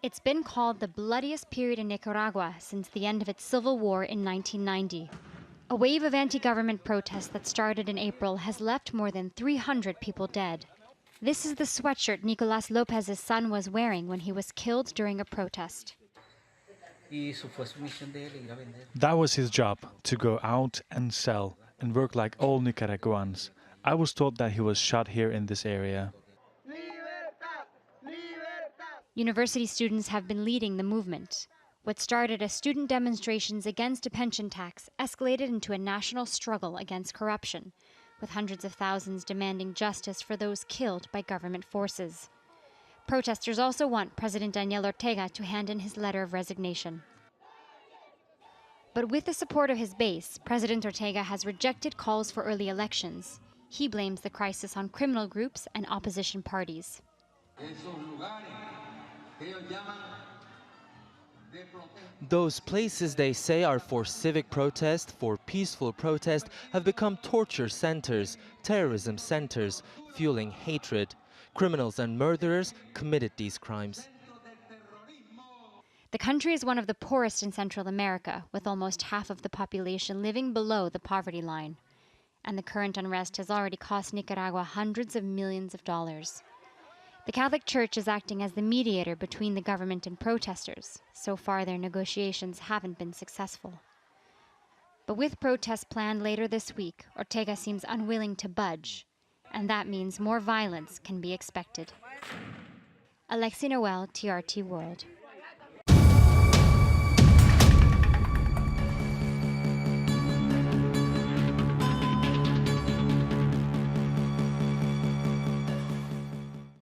It's been called the bloodiest period in Nicaragua since the end of its civil war in 1990. A wave of anti-government protests that started in April has left more than 300 people dead. This is the sweatshirt Nicolas Lopez's son was wearing when he was killed during a protest. That was his job, to go out and sell and work like all Nicaraguans. I was told that he was shot here in this area. University students have been leading the movement. What started as student demonstrations against a pension tax escalated into a national struggle against corruption, with hundreds of thousands demanding justice for those killed by government forces. Protesters also want President Daniel Ortega to hand in his letter of resignation. But with the support of his base, President Ortega has rejected calls for early elections. He blames the crisis on criminal groups and opposition parties. Those places they say are for civic protest, for peaceful protest, have become torture centers, terrorism centers, fueling hatred. Criminals and murderers committed these crimes. The country is one of the poorest in Central America, with almost half of the population living below the poverty line. And the current unrest has already cost Nicaragua hundreds of millions of dollars. The Catholic Church is acting as the mediator between the government and protesters. So far, their negotiations haven't been successful. But with protests planned later this week, Ortega seems unwilling to budge, and that means more violence can be expected. Alexi Noel, TRT World.